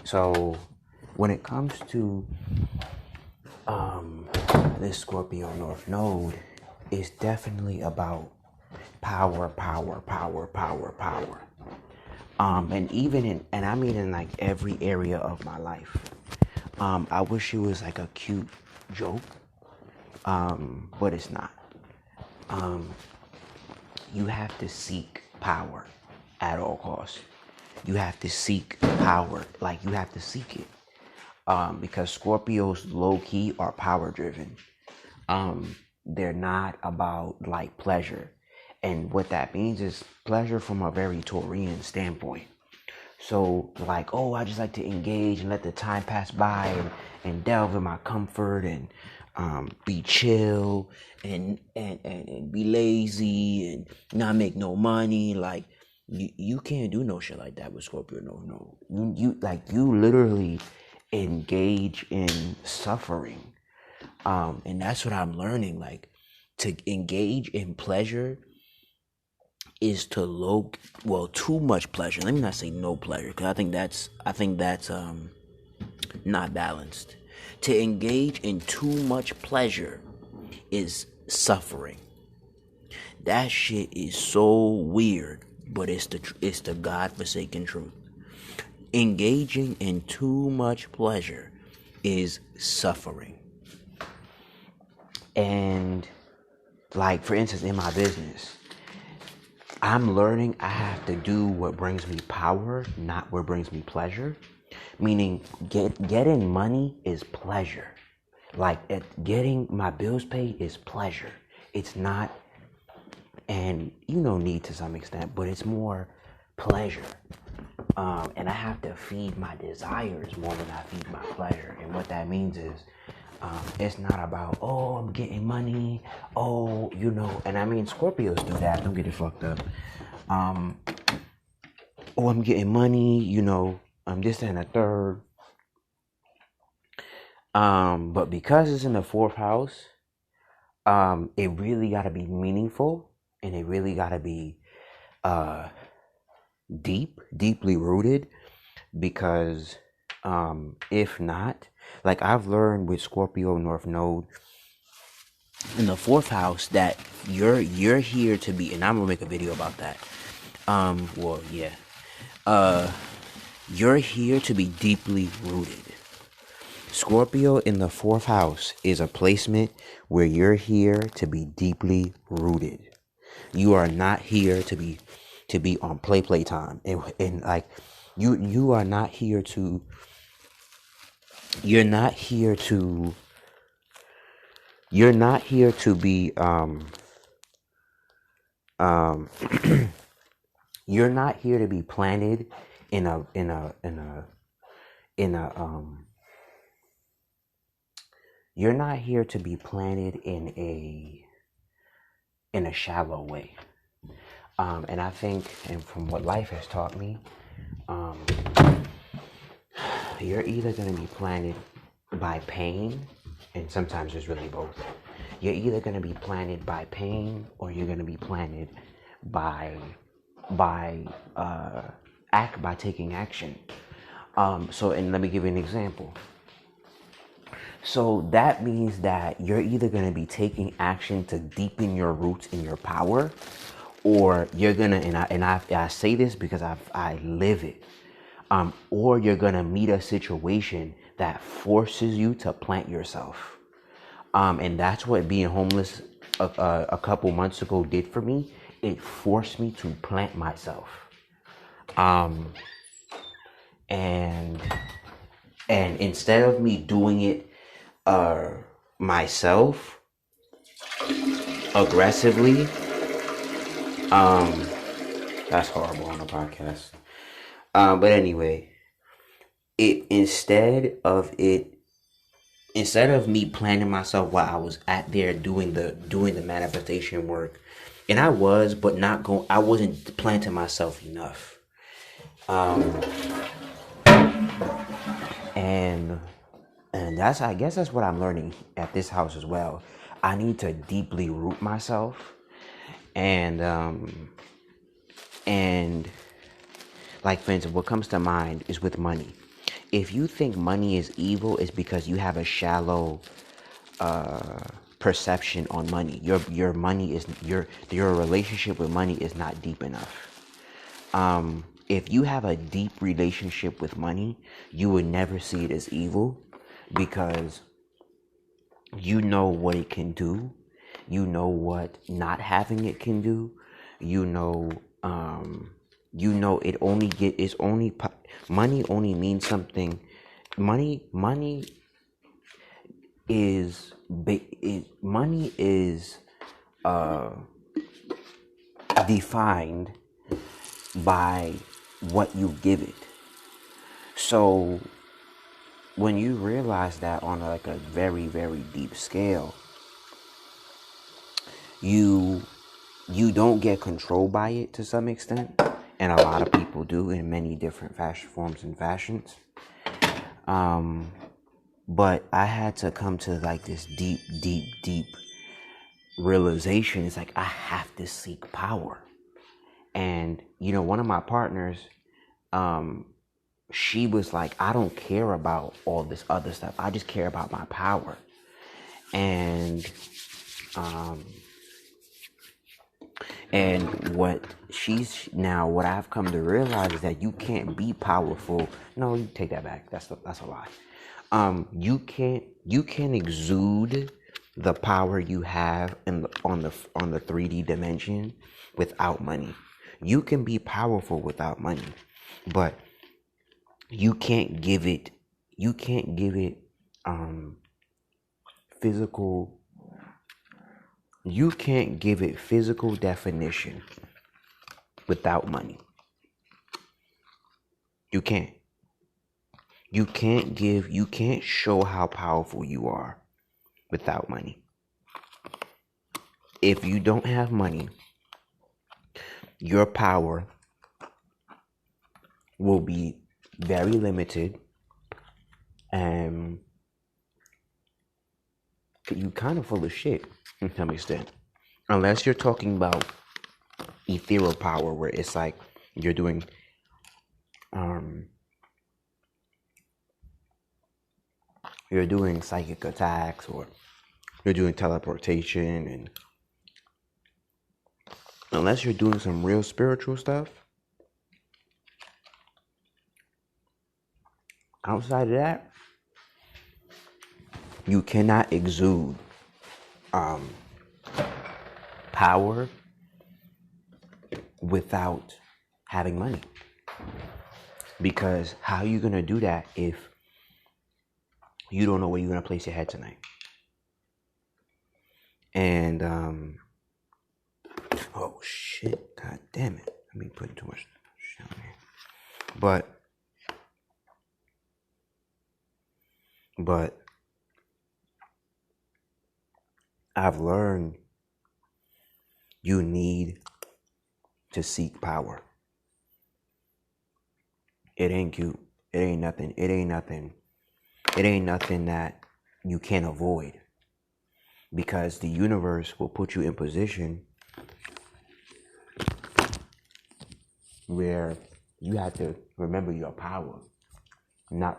So when it comes to this Scorpio North Node, it's definitely about power, power, power, power, power. And even and I mean in like every area of my life. I wish it was like a cute joke, but it's not. You have to seek power at all costs. You have to seek power, like you have to seek it. Because Scorpios low key are power driven. They're not about like pleasure. And what that means is pleasure from a very Taurian standpoint. So like, oh, I just like to engage and let the time pass by and delve in my comfort and be chill and be lazy and not make no money. Like you can't do no shit like that with Scorpio. No. You literally engage in suffering. And that's what I'm learning. Like to engage in pleasure is to too much pleasure. Let me not say no pleasure, because I think that's not balanced. To engage in too much pleasure is suffering. That shit is so weird, but it's the godforsaken truth. Engaging in too much pleasure is suffering. And like for instance, in my business, I'm learning I have to do what brings me power, not what brings me pleasure. Meaning, getting money is pleasure. Like getting my bills paid is pleasure. It's not, and need to some extent, but it's more pleasure. And I have to feed my desires more than I feed my pleasure. And what that means is, it's not about, oh, I'm getting money, oh, and I mean, Scorpios do that, don't get it fucked up. Oh, I'm getting money, I'm this and a third. But because it's in the fourth house, it really got to be meaningful, and it really got to be deeply rooted, because if not, like I've learned with Scorpio North Node in the fourth house that you're here to be, and I'm gonna make a video about that. You're here to be deeply rooted. Scorpio in the fourth house is a placement where you're here to be deeply rooted. You are not here to be on play time, and like you are not here to. You're not here to. You're not here to be you're not here to be planted in a you're not here to be planted in a shallow way. And I think, and from what life has taught me, you're either going to be planted by pain, and sometimes it's really both. You're either going to be planted by pain, or you're going to be planted by taking action. And let me give you an example. So that means that you're either going to be taking action to deepen your roots in your power, or you're going to, and I say this because I live it, or you're going to meet a situation that forces you to plant yourself. And that's what being homeless a couple months ago did for me. It forced me to plant myself. And instead of me doing it myself aggressively, that's horrible on a podcast. But anyway, instead of me planning myself while I was at there doing the manifestation work, and I was, but I wasn't planting myself enough. And I guess that's what I'm learning at this house as well. I need to deeply root myself, and like for instance, what comes to mind is with money. if you think money is evil, it's because you have a shallow perception on money. Your money is your relationship with money is not deep enough. If you have a deep relationship with money, you would never see it as evil, because you know what it can do. You know what not having it can do. You know, it only money only means something. Money is money is defined by what you give it. So when you realize that on like a very, very deep scale, you don't get controlled by it to some extent, and a lot of people do in many different forms and fashions. But I had to come to like this deep realization. It's like I have to seek power. And one of my partners, she was like, I don't care about all this other stuff. I just care about my power. And what I've come to realize is that you can't be powerful. No, you take that back. That's a lie. You can't exude the power you have on the 3D dimension without money. You can be powerful without money, but you can't give it physical. You can't give it physical definition without money. You can't. You can't show how powerful you are without money. If you don't have money, your power will be very limited, and you kind of full of shit to some extent. Unless you're talking about ethereal power, where it's like you're doing psychic attacks, or you're doing teleportation, and unless you're doing some real spiritual stuff, outside of that, you cannot exude power without having money. Because how are you going to do that if you don't know where you're going to place your head tonight? And oh shit, god damn it, I mean, putting too much shit on here. But I've learned you need to seek power. It ain't cute. It ain't nothing that you can't avoid, because the universe will put you in position where you have to remember your power, not